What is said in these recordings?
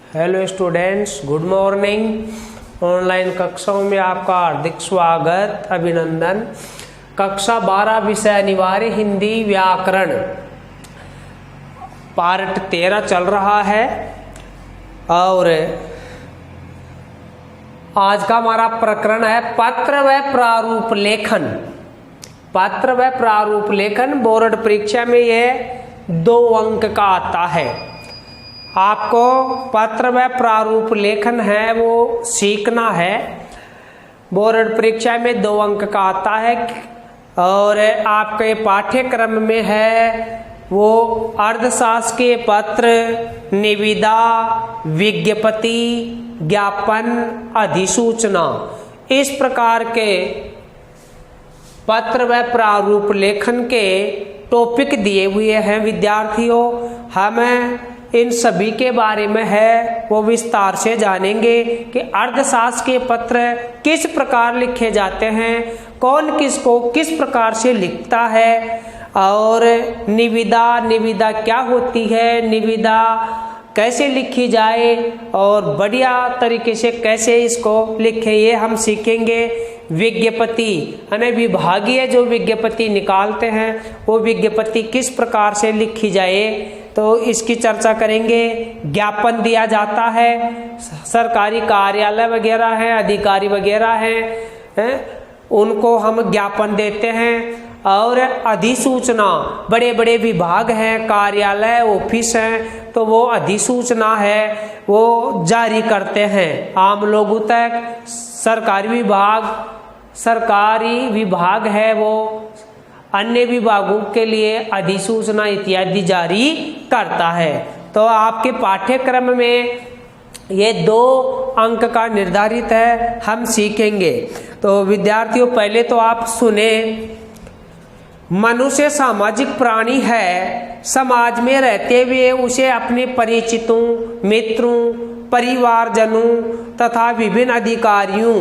Hello students, good morning. Online कक्षाओं में आपका हार्दिक स्वागत, अभिनंदन। कक्षा 12 विषय अनिवार्य हिंदी व्याकरण पार्ट 13 चल रहा है और आज का हमारा प्रकरण है पत्र व प्रारूप लेखन। पत्र व प्रारूप लेखन बोर्ड परीक्षा में यह 2 अंक का आता है। आपको पत्र व प्रारूप लेखन है वो सीखना है। बोर्ड परीक्षा में 2 अंक का आता है और आपके पाठ्यक्रम में है वो अर्धशासकीय पत्र, निविदा, विज्ञप्ति, ज्ञापन, अधिसूचना, इस प्रकार के पत्र व प्रारूप लेखन के टॉपिक दिए हुए हैं विद्यार्थियों। हमें इन सभी के बारे में है वो विस्तार से जानेंगे कि अर्धशासकीय पत्र किस प्रकार लिखे जाते हैं, कौन किसको किस प्रकार से लिखता है, और निविदा क्या होती है, निविदा कैसे लिखी जाए और बढ़िया तरीके से कैसे इसको लिखे, ये हम सीखेंगे। विज्ञप्ति यानी विभागीय जो विज्ञप्ति निकालते हैं वो विज्ञप्ति किस प्रकार से लिखी जाए, तो इसकी चर्चा करेंगे। ज्ञापन दिया जाता है, सरकारी कार्यालय वगैरह हैं, अधिकारी वगैरह हैं, उनको हम ज्ञापन देते हैं। और अधिसूचना, बड़े बड़े विभाग हैं, कार्यालय, ऑफिस हैं, तो वो अधिसूचना है वो जारी करते हैं आम लोगों तक। सरकारी विभाग है वो अन्य विभागों के लिए अधिसूचना इत्यादि जारी करता है। तो आपके पाठ्यक्रम में ये 2 अंक का निर्धारित है, हम सीखेंगे। तो विद्यार्थियों पहले तो आप सुने। मनुष्य सामाजिक प्राणी है। समाज में रहते हुए उसे अपने परिचितों, मित्रों, परिवारजनों तथा विभिन्न अधिकारियों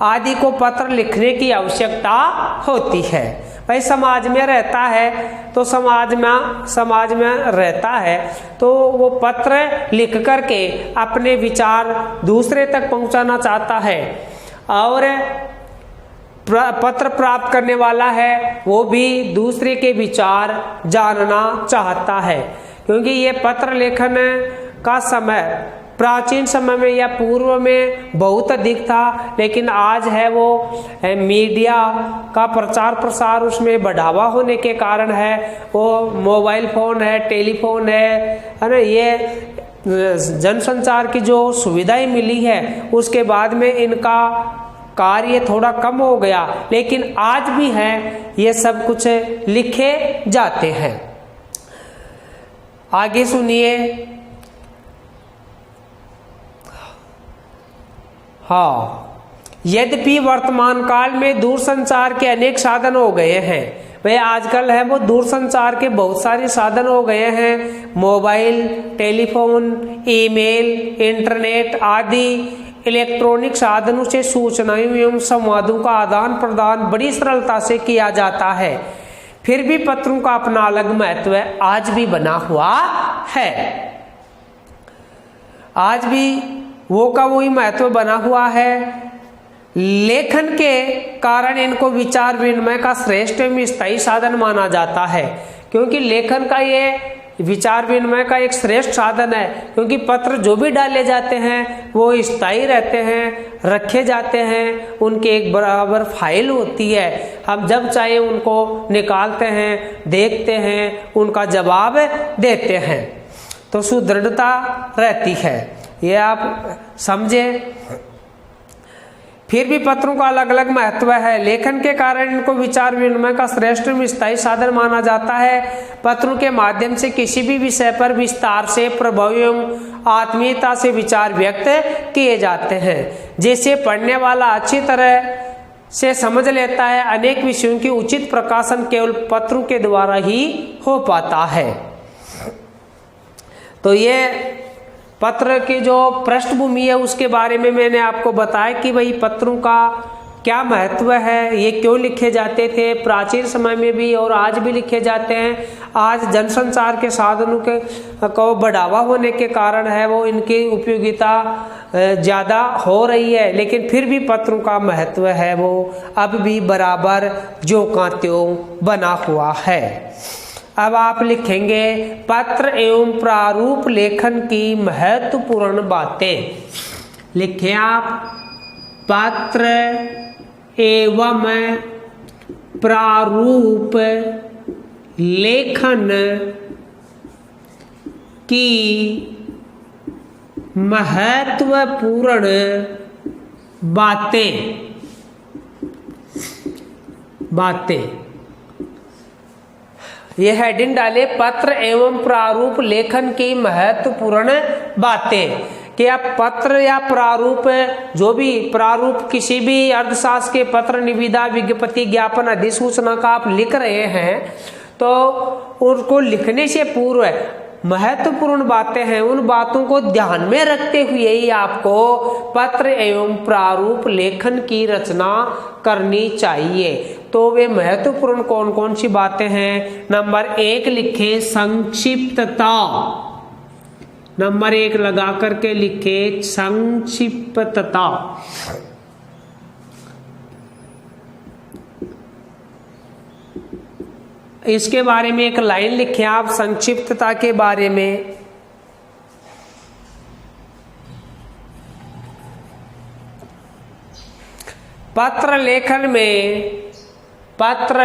आदि को पत्र लिखने की आवश्यकता होती है। भाई समाज में रहता है तो समाज में रहता है तो वो पत्र लिख करके अपने विचार दूसरे तक पहुंचाना चाहता है, और पत्र प्राप्त करने वाला है वो भी दूसरे के विचार जानना चाहता है। क्योंकि ये पत्र लेखन का समय प्राचीन समय में या पूर्व में बहुत अधिक था, लेकिन आज है वो मीडिया का प्रचार प्रसार उसमें बढ़ावा होने के कारण है वो मोबाइल फोन है, टेलीफोन है ना, ये जनसंचार की जो सुविधाएं मिली है उसके बाद में इनका कार्य थोड़ा कम हो गया, लेकिन आज भी है ये सब कुछ लिखे जाते हैं। आगे सुनिए। यद्यपि वर्तमान काल में दूरसंचार के अनेक साधन हो गए हैं, वह आजकल है वो दूरसंचार के बहुत सारे साधन हो गए हैं। मोबाइल, टेलीफोन, ईमेल, इंटरनेट आदि इलेक्ट्रॉनिक साधनों से सूचनाओं एवं संवादों का आदान प्रदान बड़ी सरलता से किया जाता है। फिर भी पत्रों का अपना अलग महत्व आज भी बना हुआ है। आज भी वो का वही महत्व बना हुआ है। लेखन के कारण इनको विचार विनिमय का श्रेष्ठ एवं स्थायी साधन माना जाता है। क्योंकि लेखन का ये विचार विनिमय का एक श्रेष्ठ साधन है, क्योंकि पत्र जो भी डाले जाते हैं वो स्थायी रहते हैं, रखे जाते हैं, उनके एक बराबर फाइल होती है। हम जब चाहे उनको निकालते हैं, देखते हैं, उनका जवाब देते हैं, तो सुदृढ़ता रहती है। ये आप समझे। फिर भी पत्रों का अलग अलग महत्व है। लेखन के कारण इनको विचार विनिमय का श्रेष्ठ स्थायी साधन माना जाता है। पत्रों के माध्यम से किसी भी विषय पर विस्तार से, प्रभावी एवं आत्मीयता से विचार व्यक्त किए जाते हैं, जिसे पढ़ने वाला अच्छी तरह से समझ लेता है। अनेक विषयों की उचित प्रकाशन केवल पत्रों के द्वारा ही हो पाता है। तो ये पत्र की जो पृष्ठभूमि है उसके बारे में मैंने आपको बताया कि भाई पत्रों का क्या महत्व है, ये क्यों लिखे जाते थे, प्राचीन समय में भी और आज भी लिखे जाते हैं। आज जनसंचार के साधनों के को बढ़ावा होने के कारण है वो इनकी उपयोगिता ज़्यादा हो रही है, लेकिन फिर भी पत्रों का महत्व है वो अब भी बराबर ज्यों का त्यों बना हुआ है। अब आप लिखेंगे पत्र एवं प्रारूप लेखन की महत्वपूर्ण बातें। लिखें आप पत्र एवं प्रारूप लेखन की महत्वपूर्ण बातें। यह हेडिंग डाले पत्र एवं प्रारूप लेखन की महत्वपूर्ण बातें। कि आप पत्र या प्रारूप, जो भी प्रारूप किसी भी अर्थशास्त्र के पत्र, निविदा, विज्ञप्ति, ज्ञापन, अधिसूचना का आप लिख रहे हैं तो उनको लिखने से पूर्व महत्वपूर्ण बातें हैं, उन बातों को ध्यान में रखते हुए ही आपको पत्र एवं प्रारूप लेखन की रचना करनी चाहिए। तो वे महत्वपूर्ण कौन कौन सी बातें हैं? नंबर 1 लिखें संक्षिप्तता। नंबर 1 लगा करके लिखे संक्षिप्तता। इसके बारे में एक लाइन लिखें आप संक्षिप्तता के बारे में। पत्र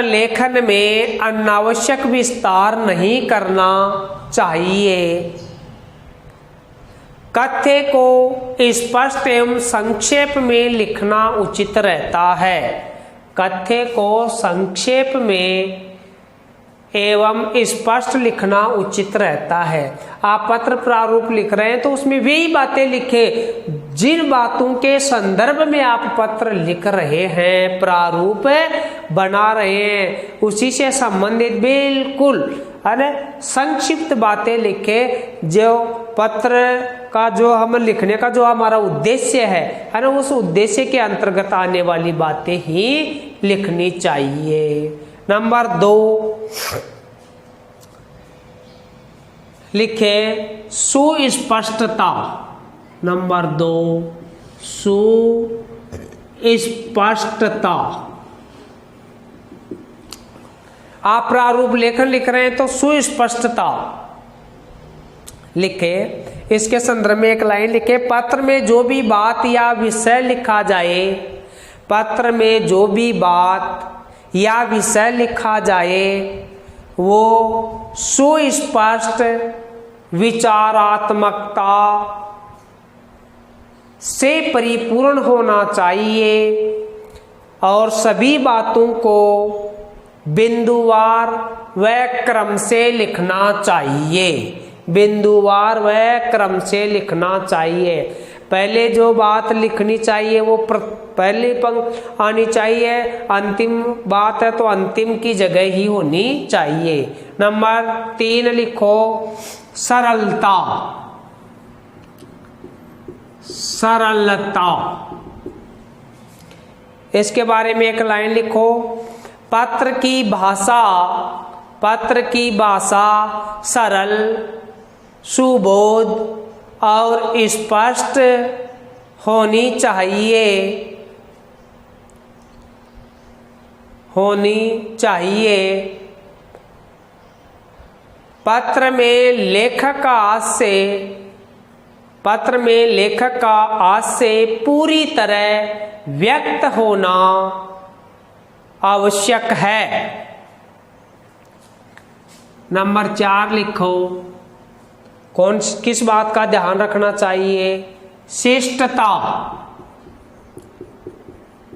लेखन में अनावश्यक विस्तार नहीं करना चाहिए। कथ्य को स्पष्ट एवं संक्षेप में लिखना उचित रहता है। कथ्य को संक्षेप में एवं स्पष्ट लिखना उचित रहता है। आप पत्र प्रारूप लिख रहे हैं तो उसमें वही बातें लिखे जिन बातों के संदर्भ में आप पत्र लिख रहे हैं, प्रारूप बना रहे हैं, उसी से संबंधित बिल्कुल संक्षिप्त बातें लिखे। जो पत्र का जो हम लिखने का जो हमारा उद्देश्य है ना, उस उद्देश्य के अंतर्गत आने वाली बातें ही लिखनी चाहिए। नंबर 2 लिखे सुस्पष्टता। नंबर 2 सुस्पष्टता। आप प्रारूप लेखन लिख रहे हैं तो सुस्पष्टता लिखे। इसके संदर्भ में एक लाइन लिखे पत्र में जो भी बात या विषय लिखा जाए, पत्र में जो भी बात या विषय लिखा जाए वो सुस्पष्ट विचारात्मकता से परिपूर्ण होना चाहिए और सभी बातों को बिंदुवार व क्रम से लिखना चाहिए। बिंदुवार व क्रम से लिखना चाहिए। पहले जो बात लिखनी चाहिए वो पहली पंक्ति आनी चाहिए, अंतिम बात है तो अंतिम की जगह ही होनी चाहिए। नंबर 3 लिखो सरलता। सरलता। इसके बारे में एक लाइन लिखो पत्र की भाषा सरल, सुबोध और स्पष्ट होनी चाहिए। पत्र में लेखक का आज से पूरी तरह व्यक्त होना आवश्यक है। नंबर 4 लिखो किस बात का ध्यान रखना चाहिए? शिष्टता।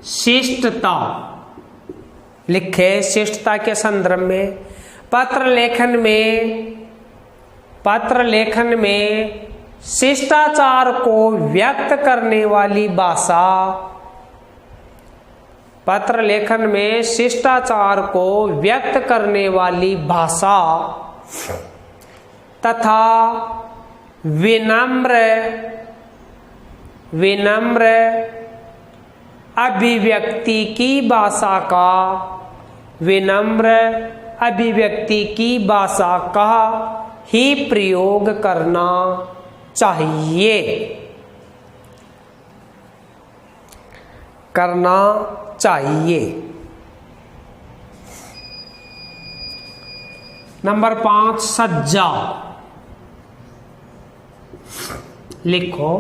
शिष्टता लिखे। शिष्टता के संदर्भ में पत्र लेखन में शिष्टाचार को व्यक्त करने वाली भाषा, पत्र लेखन में शिष्टाचार को व्यक्त करने वाली भाषा तथा विनम्र अभिव्यक्ति की भाषा का, विनम्र अभिव्यक्ति की भाषा का ही प्रयोग करना चाहिए, करना चाहिए। नंबर 5 सज्जा। लिखो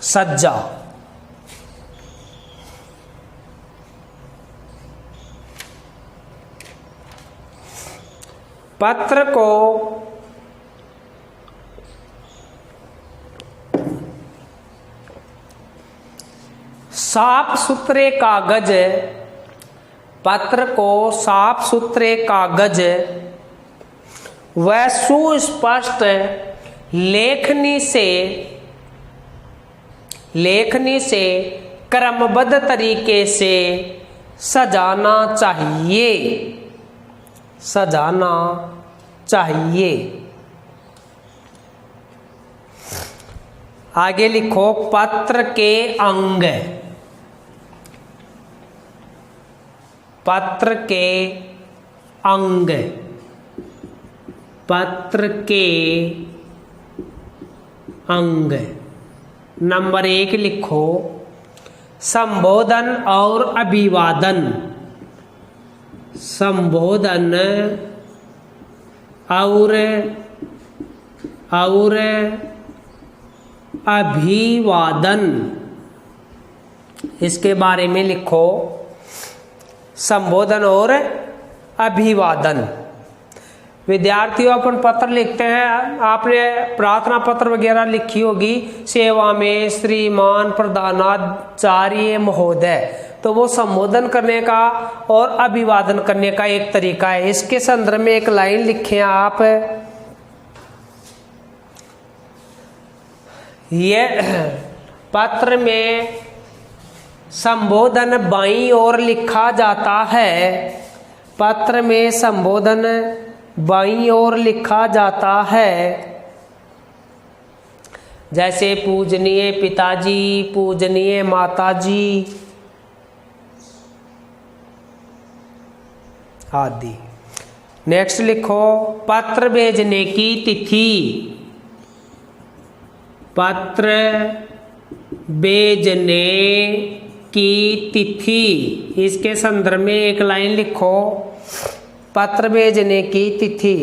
सज्जा। पत्र को साफ सुथरे कागज, पत्र को साफ सुथरे कागज व सुस्पष्ट लेखनी से क्रमबद्ध तरीके से सजाना चाहिए, सजाना चाहिए। आगे लिखो पत्र के अंग, पत्र के अंग, पत्र के अंग। नंबर 1 लिखो संबोधन और अभिवादन, संबोधन और अभिवादन। इसके बारे में लिखो संबोधन और अभिवादन। विद्यार्थियों अपन पत्र लिखते हैं, आपने प्रार्थना पत्र वगैरह लिखी होगी, सेवा में श्रीमान प्रधानाचार्य महोदय, तो वो संबोधन करने का और अभिवादन करने का एक तरीका है। इसके संदर्भ में एक लाइन लिखे आप, ये पत्र में संबोधन बाईं ओर लिखा जाता है, पत्र में संबोधन बाईं ओर लिखा जाता है, जैसे पूजनीय पिताजी, पूजनीय माताजी आदि। नेक्स्ट लिखो पत्र भेजने की तिथि, पत्र भेजने की तिथि। इसके संदर्भ में एक लाइन लिखो पत्र भेजने की तिथि।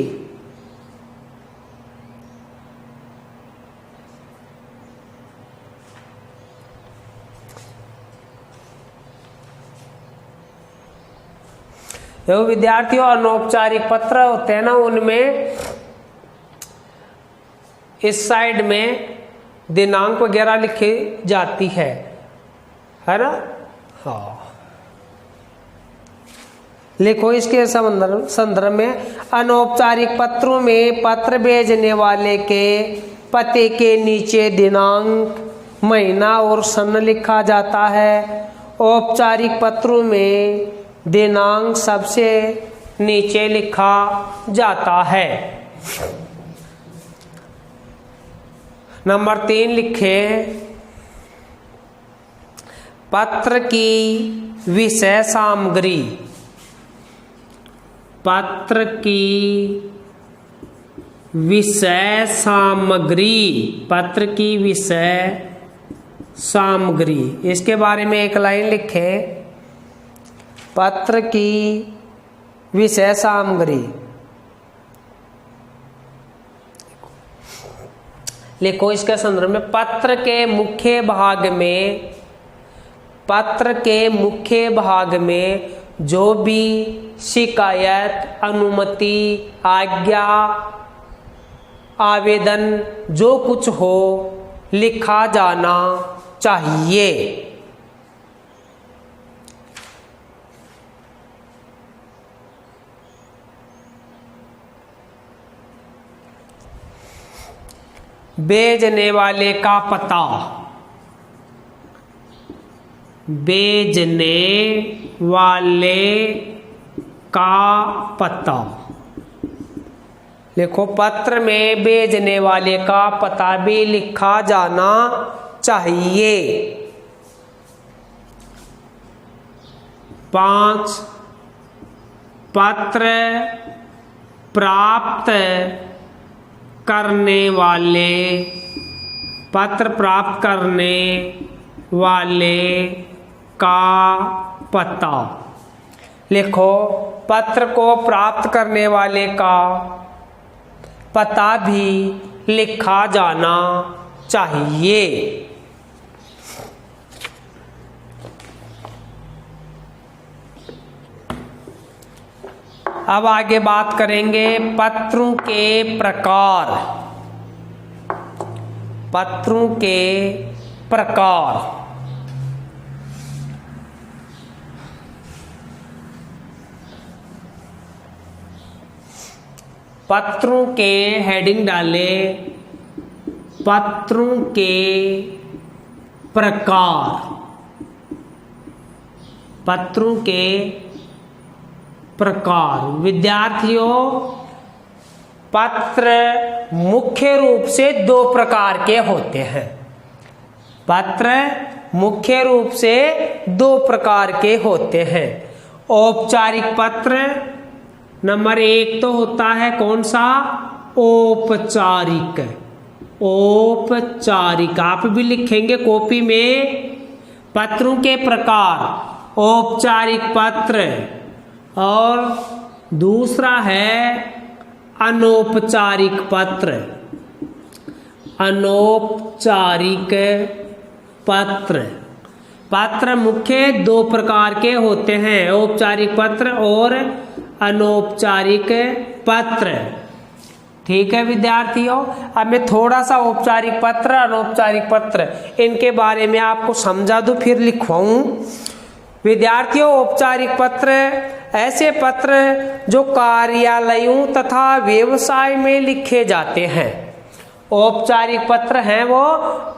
जो विद्यार्थियों अनौपचारिक पत्र होते हैं ना, उनमें इस साइड में दिनांक वगैरह लिखी जाती है ना। हाँ, लिखो इसके संदर्भ में अनौपचारिक पत्रों में पत्र भेजने वाले के पते के नीचे दिनांक, महीना और सन लिखा जाता है। औपचारिक पत्रों में दिनांक सबसे नीचे लिखा जाता है। नंबर 3 लिखे पत्र की विषय सामग्री, पत्र की विषय सामग्री, पत्र की विषय सामग्री। इसके बारे में एक लाइन लिखे पत्र की विषय सामग्री। लिखो इसके संदर्भ में पत्र के मुख्य भाग में, पत्र के मुख्य भाग में जो भी शिकायत, अनुमति, आज्ञा, आवेदन जो कुछ हो लिखा जाना चाहिए। भेजने वाले का पता, भेजने वाले का पता। देखो पत्र में भेजने वाले का पता भी लिखा जाना चाहिए। 5 पत्र प्राप्त करने वाले, पत्र प्राप्त करने वाले का पता। लिखो, पत्र को प्राप्त करने वाले का पता भी लिखा जाना चाहिए। अब आगे बात करेंगे पत्रों के प्रकार। पत्रों के प्रकार। पत्रों के हेडिंग डाले, पत्रों के प्रकार। पत्रों के प्रकार। विद्यार्थियों, पत्र मुख्य रूप से 2 प्रकार के होते हैं। पत्र मुख्य रूप से 2 प्रकार के होते हैं। औपचारिक पत्र नंबर 1 तो होता है कौन सा? औपचारिक। औपचारिक आप भी लिखेंगे कॉपी में। पत्रों के प्रकार, औपचारिक पत्र। और दूसरा है अनौपचारिक पत्र। अनौपचारिक पत्र। पत्र मुख्य 2 प्रकार के होते हैं, औपचारिक पत्र और अनौपचारिक पत्र। ठीक है विद्यार्थियों, अब मैं थोड़ा सा औपचारिक पत्र, अनौपचारिक पत्र इनके बारे में आपको समझा दूं, फिर लिखवाऊं। विद्यार्थियों, औपचारिक पत्र ऐसे पत्र जो कार्यालयों तथा व्यवसाय में लिखे जाते हैं। औपचारिक पत्र हैं वो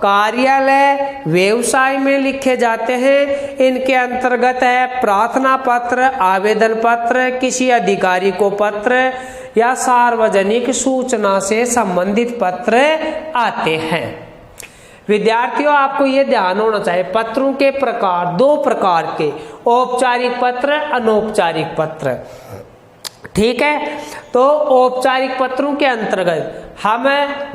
कार्यालय व्यवसाय में लिखे जाते हैं। इनके अंतर्गत है प्रार्थना पत्र, आवेदन पत्र, किसी अधिकारी को पत्र या सार्वजनिक सूचना से संबंधित पत्र आते हैं। विद्यार्थियों, आपको यह ध्यान होना चाहिए, पत्रों के प्रकार 2 प्रकार के, औपचारिक पत्र, अनौपचारिक पत्र। ठीक है, तो औपचारिक पत्रों के अंतर्गत हम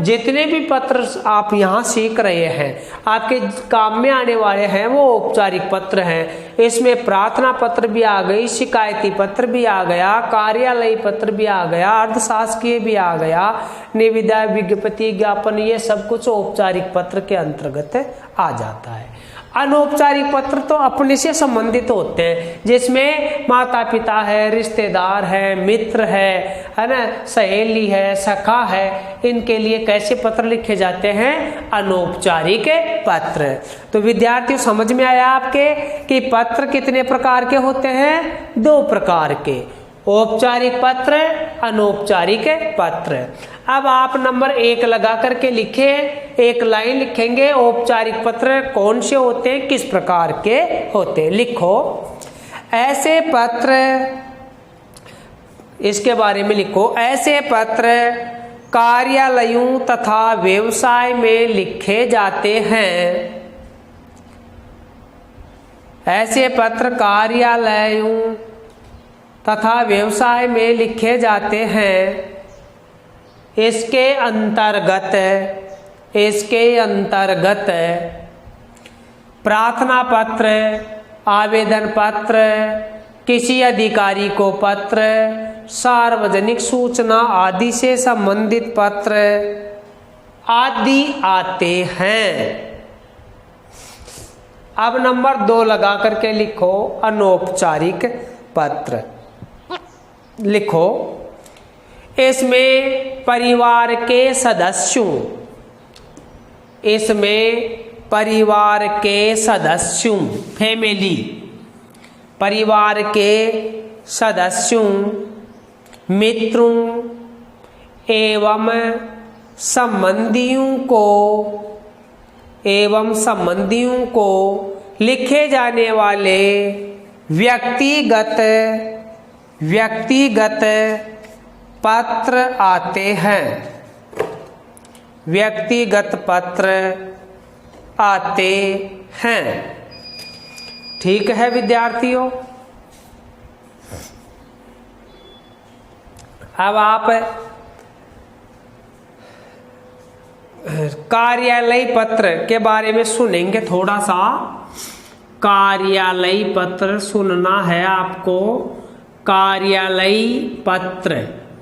जितने भी पत्र आप यहाँ सीख रहे हैं, आपके काम में आने वाले हैं, वो औपचारिक पत्र हैं। इसमें प्रार्थना पत्र भी आ गई, शिकायती पत्र भी आ गया, कार्यालयी पत्र भी आ गया, अर्धशासकीय भी आ गया, निविदा, विज्ञप्ति, ज्ञापन, ये सब कुछ औपचारिक पत्र के अंतर्गत आ जाता है। अनौपचारिक पत्र तो अपने से संबंधित होते हैं, जिसमें माता पिता है, रिश्तेदार है, मित्र है ना, सहेली है, सखा है, इनके लिए कैसे पत्र लिखे जाते हैं? अनौपचारिक पत्र। तो विद्यार्थियों, समझ में आया आपके कि पत्र कितने प्रकार के होते हैं? 2 प्रकार के, औपचारिक पत्र, अनौपचारिक पत्र। अब आप नंबर 1 लगा करके लिखे, एक लाइन लिखेंगे, औपचारिक पत्र कौन से होते हैं, किस प्रकार के होते हैं। लिखो, ऐसे पत्र, इसके बारे में लिखो, ऐसे पत्र कार्यालयों तथा व्यवसाय में लिखे जाते हैं। ऐसे पत्र कार्यालयों तथा व्यवसाय में लिखे जाते हैं। इसके अंतर्गत प्रार्थना पत्र, आवेदन पत्र, किसी अधिकारी को पत्र, सार्वजनिक सूचना आदि से संबंधित पत्र आदि आते हैं। अब नंबर 2 लगा करके लिखो, अनौपचारिक पत्र। लिखो, इसमें परिवार के सदस्यों, फैमिली, परिवार के सदस्यों, मित्रों एवं संबंधियों को लिखे जाने वाले व्यक्तिगत पत्र आते हैं। व्यक्तिगत पत्र आते हैं। ठीक है विद्यार्थियों, अब आप कार्यालय पत्र के बारे में सुनेंगे थोड़ा सा। कार्यालय पत्र सुनना है आपको। कार्यालय पत्र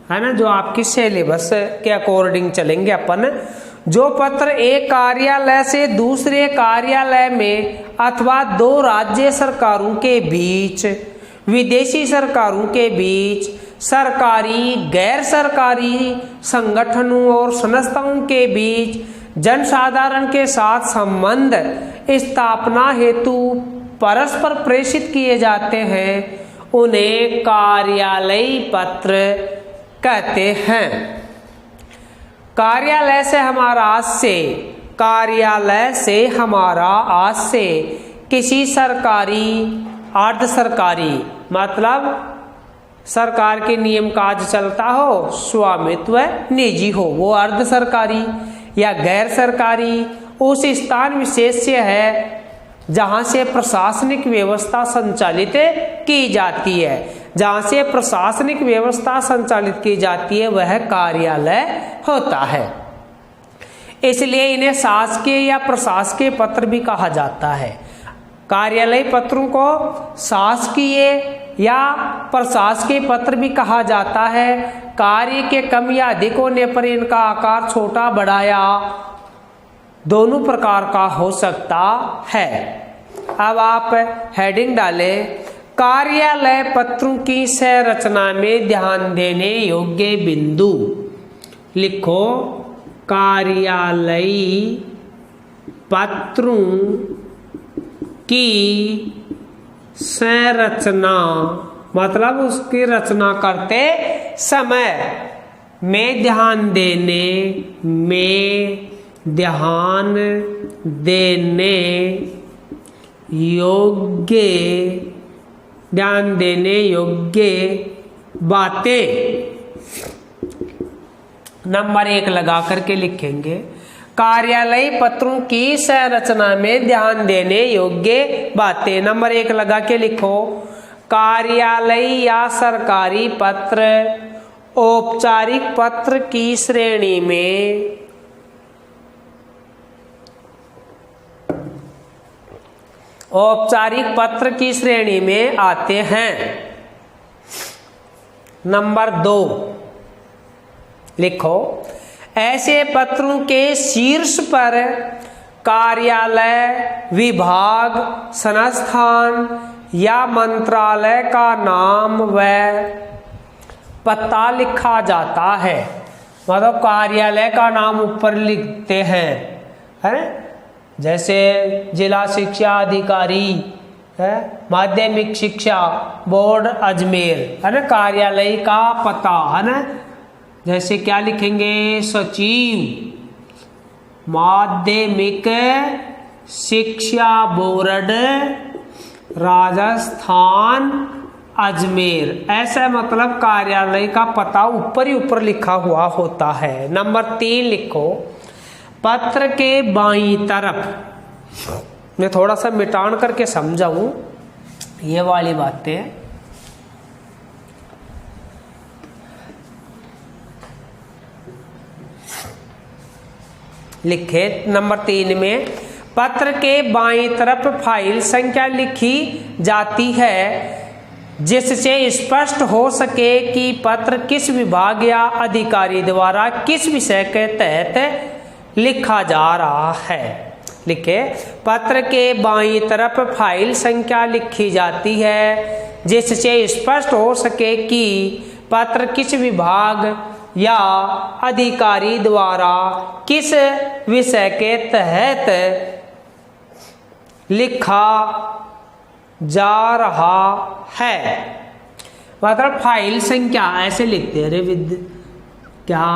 है ना, जो आपकी सिलेबस के अकॉर्डिंग चलेंगे अपन। जो पत्र एक कार्यालय से दूसरे कार्यालय में अथवा दो राज्य सरकारों के बीच, विदेशी सरकारों के बीच, सरकारी गैर सरकारी संगठनों और संस्थाओं के बीच जनसाधारण के साथ संबंध स्थापना हेतु परस्पर प्रेषित किए जाते हैं, उन्हें कार्यालय पत्र कहते हैं। कार्यालय से हमारा आज से किसी सरकारी, अर्ध सरकारी मतलब सरकार के नियम काज चलता हो, स्वामित्व निजी हो, वो अर्ध सरकारी या गैर सरकारी उस स्थान विशेष से है जहां से प्रशासनिक व्यवस्था संचालित की जाती है। जहां से प्रशासनिक व्यवस्था संचालित की जाती है वह कार्यालय होता है। इसलिए इन्हें शासकीय या प्रशासकीय पत्र भी कहा जाता है। कार्यालय पत्रों को शासकीय या प्रशासकीय पत्र भी कहा जाता है। कार्य के कम या अधिक होने पर इनका आकार छोटा बड़ा या दोनों प्रकार का हो सकता है। अब आप हेडिंग डालें, कार्यालय पत्रों की संरचना में ध्यान देने योग्य बिंदु। लिखो, कार्यालय पत्रों की संरचना मतलब उसकी रचना करते समय में ध्यान देने योग्य बातें नंबर 1 लगा करके लिखेंगे। कार्यालय पत्रों की संरचना में ध्यान देने योग्य बातें नंबर 1 लगा के लिखो। कार्यालय या सरकारी पत्र औपचारिक पत्र की श्रेणी में आते हैं। नंबर 2 लिखो, ऐसे पत्रों के शीर्ष पर कार्यालय, विभाग, संस्थान या मंत्रालय का नाम व पता लिखा जाता है। मतलब कार्यालय का नाम ऊपर लिखते हैं, है ना? जैसे जिला शिक्षा अधिकारी है, माध्यमिक शिक्षा बोर्ड अजमेर, है ना? कार्यालय का पता है ना। जैसे क्या लिखेंगे, सचिव माध्यमिक शिक्षा बोर्ड राजस्थान अजमेर, ऐसा मतलब कार्यालय का पता ऊपर ही ऊपर लिखा हुआ होता है। नंबर 3 लिखो, पत्र के बाईं तरफ, मैं थोड़ा सा मिटान करके समझाऊं ये वाली बातें। लिखे नंबर 3 में, पत्र के बाईं तरफ फाइल संख्या लिखी जाती है जिससे स्पष्ट हो सके कि पत्र किस विभाग या अधिकारी द्वारा किस विषय के तहत लिखा जा रहा है। लिखे, पत्र के बाईं तरफ फाइल संख्या लिखी जाती है जिससे स्पष्ट हो सके कि पत्र किस विभाग या अधिकारी द्वारा किस विषय के तहत लिखा जा रहा है। मतलब फाइल संख्या ऐसे लिखते हैं, क्या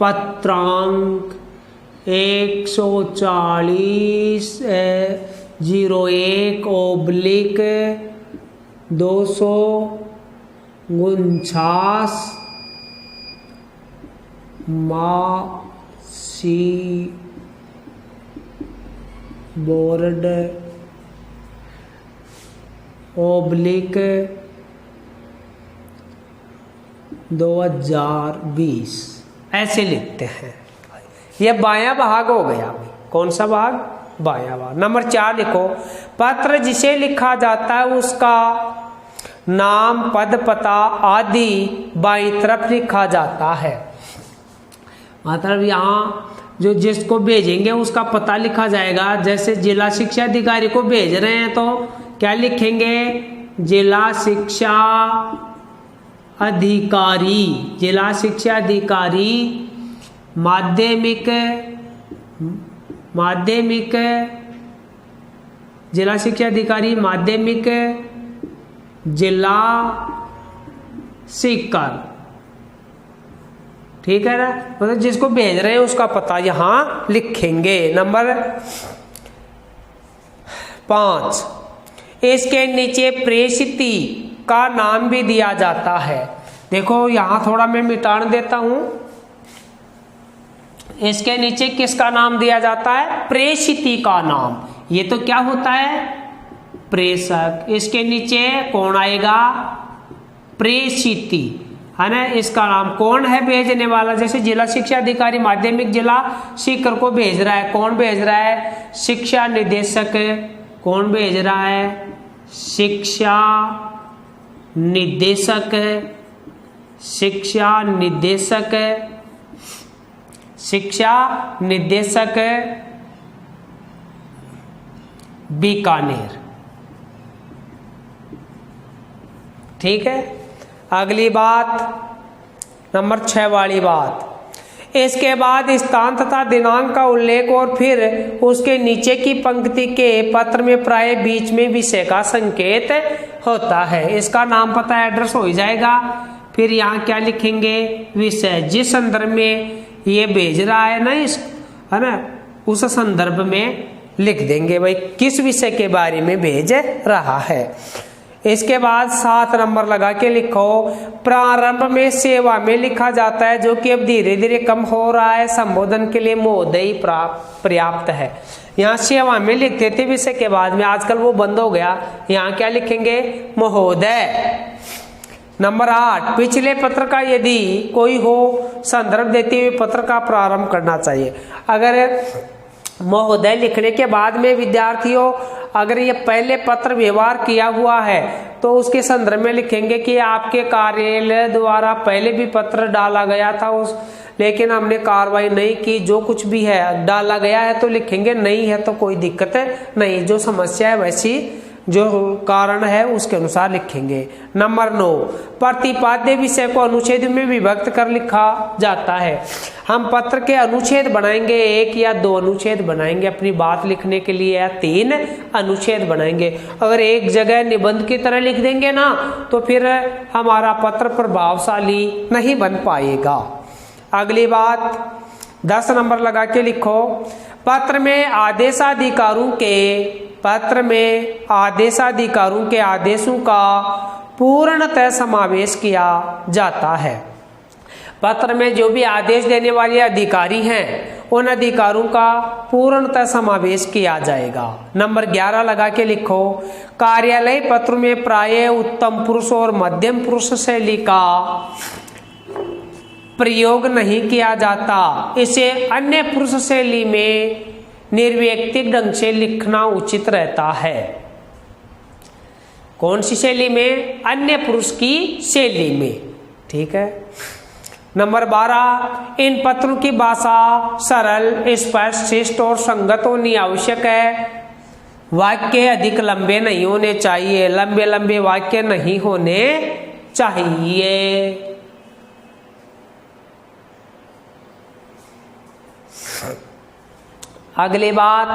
पत्रांक 140/249 मासी बोर्ड 2020 ऐसे लिखते हैं। ये बायां भाग हो गया। कौन सा भाग? बायां भाग। नंबर 4 लिखो, पत्र जिसे लिखा जाता है उसका नाम, पद, पता आदि बाईं तरफ लिखा जाता है। मतलब यहाँ जो जिसको भेजेंगे उसका पता लिखा जाएगा। जैसे जिला शिक्षा अधिकारी को भेज रहे हैं तो क्या लिखेंगे? जिला शिक्षा अधिकारी, जिला शिक्षा अधिकारी माध्यमिक, जिला शिक्षा अधिकारी माध्यमिक जिला सीकर। ठीक है ना? मतलब जिसको भेज रहे हैं उसका पता यहां लिखेंगे। नंबर 5, इसके नीचे प्रेषिती का नाम भी दिया जाता है। देखो यहां थोड़ा मैं मिटान देता हूं। इसके नीचे किसका नाम दिया जाता है? प्रेषिती का नाम। ये तो क्या होता है? प्रेषक। इसके नीचे कौन आएगा? प्रेषिती, है ना? इसका नाम कौन है? भेजने वाला। जैसे जिला शिक्षा अधिकारी माध्यमिक जिला सीकर को भेज रहा है, कौन भेज रहा है? शिक्षा निदेशक। कौन भेज रहा है? शिक्षा निदेशक। शिक्षा निदेशक, शिक्षा निदेशक बीकानेर। ठीक है। अगली बात नंबर 6 वाली बात, इसके बाद स्थान तथा दिनांक का उल्लेख और फिर उसके नीचे की पंक्ति के पत्र में प्राय बीच में विषय का संकेत होता है। इसका नाम पता एड्रेस हो जाएगा। फिर यहाँ क्या लिखेंगे? विषय। जिस संदर्भ में ये भेज रहा है ना, इस, है ना, उस संदर्भ में लिख देंगे भाई किस विषय के बारे में भेज रहा है। इसके बाद 7 नंबर लगा के लिखो, प्रारंभ में सेवा में लिखा जाता है जो कि अब धीरे धीरे कम हो रहा है। संबोधन के लिए महोदय पर्याप्त है। यहाँ सेवा में लिखते थे विषय के बाद में, आजकल वो बंद हो गया। यहाँ क्या लिखेंगे? महोदय। नंबर 8, पिछले पत्र का यदि कोई हो संदर्भ देते हुए पत्र का प्रारंभ करना चाहिए। अगर महोदय लिखने के बाद में विद्यार्थियों अगर ये पहले पत्र व्यवहार किया हुआ है तो उसके संदर्भ में लिखेंगे कि आपके कार्यालय द्वारा पहले भी पत्र डाला गया था लेकिन हमने कार्रवाई नहीं की। जो कुछ भी है डाला गया है तो लिखेंगे, नहीं है तो कोई दिक्कत नहीं। जो समस्या है वैसी जो कारण है उसके अनुसार लिखेंगे। नंबर 9, प्रतिपाद्य विषय को अनुच्छेद में विभक्त कर लिखा जाता है। हम पत्र के अनुच्छेद बनाएंगे, 1 या 2 अनुच्छेद बनाएंगे अपनी बात लिखने के लिए, या 3 अनुच्छेद बनाएंगे। अगर एक जगह निबंध की तरह लिख देंगे ना तो फिर हमारा पत्र प्रभावशाली नहीं बन पाएगा। अगली बात 10 नंबर लगा के लिखो, पत्र में आदेशाधिकारों के आदेशों का पूर्णतः समावेश किया जाता है। पत्र में जो भी आदेश देने वाले अधिकारी हैं उन अधिकारों का पूर्णतः समावेश किया जाएगा। नंबर 11 लगा के लिखो, कार्यालय पत्र में प्राय उत्तम पुरुष और मध्यम पुरुष शैली का प्रयोग नहीं किया जाता। इसे अन्य पुरुष शैली में निर्व्यक्तिक ढंग से लिखना उचित रहता है। कौन सी शैली में? अन्य पुरुष की शैली में। ठीक है। नंबर 12, इन पत्रों की भाषा सरल, स्पष्ट, शिष्ट और संगत होनी आवश्यक है। वाक्य अधिक लंबे नहीं होने चाहिए, लंबे वाक्य नहीं होने चाहिए। अगली बात,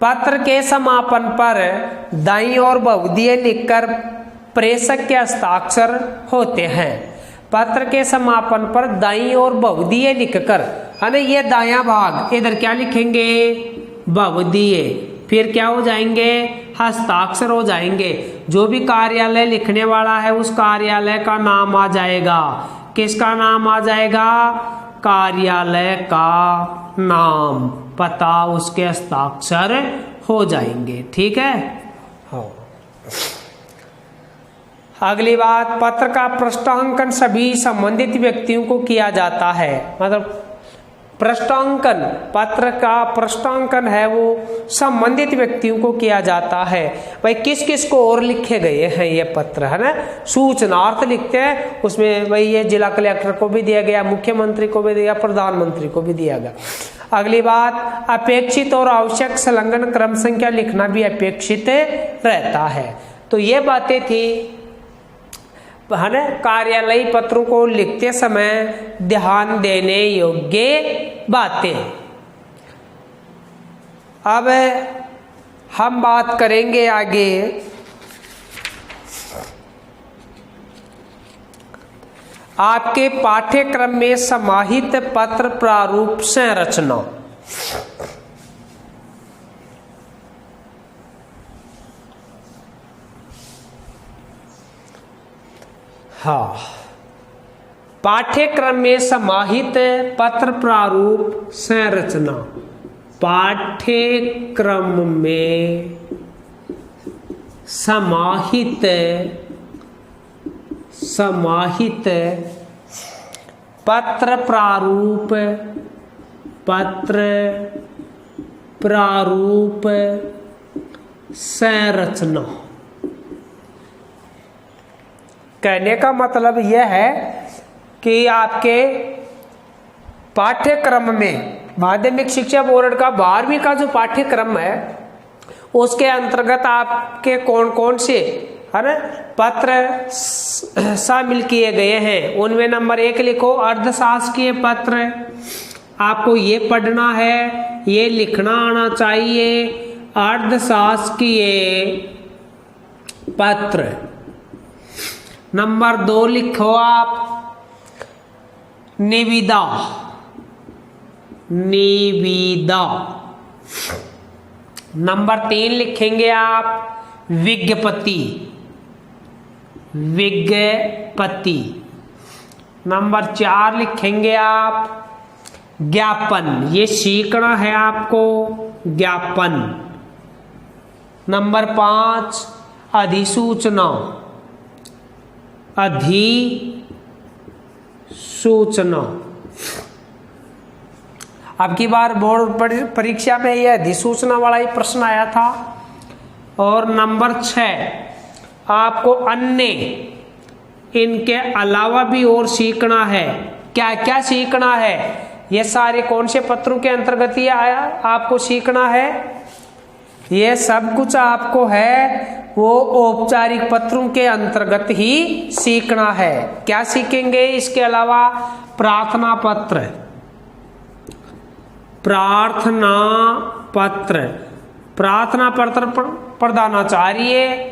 पत्र के समापन पर दाईं ओर बहुदीय लिखकर प्रेषक के हस्ताक्षर होते हैं। पत्र के समापन पर दाईं ओर बहुदीय लिखकर, है ना, ये दायां भाग, इधर क्या लिखेंगे? बहुदीय। फिर क्या हो जाएंगे? हस्ताक्षर हो जाएंगे। जो भी कार्यालय लिखने वाला है उस कार्यालय का नाम आ जाएगा। किसका नाम आ जाएगा? कार्यालय का नाम, पता, उसके हस्ताक्षर हो जाएंगे। ठीक है। हाँ। अगली बात, पत्र का पृष्ठांकन सभी संबंधित व्यक्तियों को किया जाता है। मतलब पृष्ठांकन, पत्र का पृष्ठांकन है वो संबंधित व्यक्तियों को किया जाता है। भाई किस किस को और लिखे गए हैं ये पत्र, है ना, सूचनार्थ लिखते हैं उसमें। भाई ये जिला कलेक्टर को भी दिया गया, मुख्यमंत्री को भी दिया, प्रधानमंत्री को भी दिया गया। अगली बात, अपेक्षित और आवश्यक संलग्न क्रम संख्या लिखना भी अपेक्षित रहता है। तो ये बातें थी, है ना, कार्यालयी पत्रों को लिखते समय ध्यान देने योग्य बातें। अब हम बात करेंगे आगे आपके पाठ्यक्रम में समाहित पत्र प्रारूप संरचना। हाँ, पाठ्यक्रम में समाहित पत्र प्रारूप संरचना। पाठ्यक्रम में समाहित पत्र प्रारूप संरचना। कहने का मतलब यह है कि आपके पाठ्यक्रम में माध्यमिक शिक्षा बोर्ड का 12वीं का जो पाठ्यक्रम है उसके अंतर्गत आपके कौन कौन से, है ना, पत्र शामिल किए गए हैं। उनमें नंबर 1 लिखो, अर्धशासकीय पत्र। आपको ये पढ़ना है, ये लिखना आना चाहिए, अर्धशासकीय पत्र। नंबर 2 लिखो आप, निविदा। नंबर 3 लिखेंगे आप, विज्ञप्ति। नंबर 4 लिखेंगे आप, ज्ञापन। ये सीखना है आपको, ज्ञापन। नंबर 5, अधिसूचना। अब की बार बोर्ड परीक्षा में यह अधिसूचना वाला ही प्रश्न आया था। और नंबर 6, आपको अन्य, इनके अलावा भी और सीखना है। क्या क्या सीखना है, ये सारे कौन से पत्रों के अंतर्गत ये आया आपको सीखना है। ये सब कुछ आपको है वो औपचारिक पत्रों के अंतर्गत ही सीखना है। क्या सीखेंगे इसके अलावा, प्रार्थना पत्र। प्रार्थना पत्र प्रधानाचार्य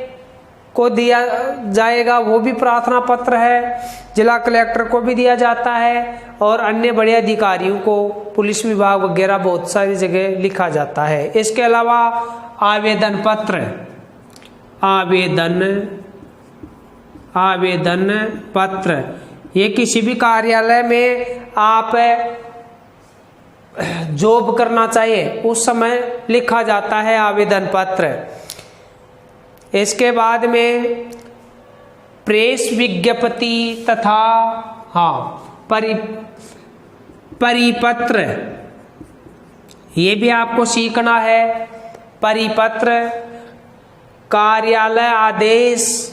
को दिया जाएगा, वो भी प्रार्थना पत्र है। जिला कलेक्टर को भी दिया जाता है और अन्य बड़े अधिकारियों को, पुलिस विभाग वगैरह बहुत सारी जगह लिखा जाता है। इसके अलावा आवेदन पत्र, ये किसी भी कार्यालय में आप जॉब करना चाहिए उस समय लिखा जाता है आवेदन पत्र। इसके बाद में प्रेस विज्ञप्ति तथा परिपत्र, ये भी आपको सीखना है। परिपत्र, कार्यालय आदेश,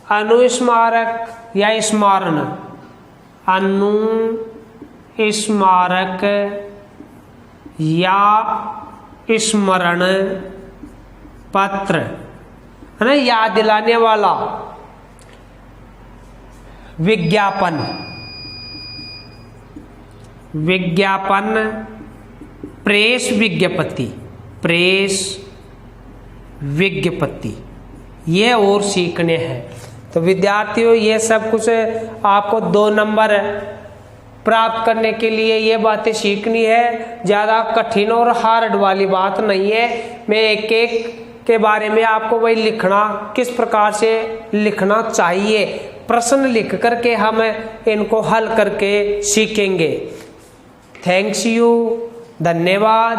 अनुस्मारक या स्मारण, स्मारक या स्मरण पत्र, है ना, याद दिलाने वाला। विज्ञापन, प्रेस विज्ञप्ति, ये और सीखने हैं। तो विद्यार्थियों, ये सब कुछ आपको 2 नंबर प्राप्त करने के लिए ये बातें सीखनी है। ज़्यादा कठिन और हार्ड वाली बात नहीं है। मैं एक एक के बारे में आपको वही लिखना, किस प्रकार से लिखना चाहिए, प्रश्न लिख करके हम इनको हल करके सीखेंगे। थैंक्स यू, धन्यवाद।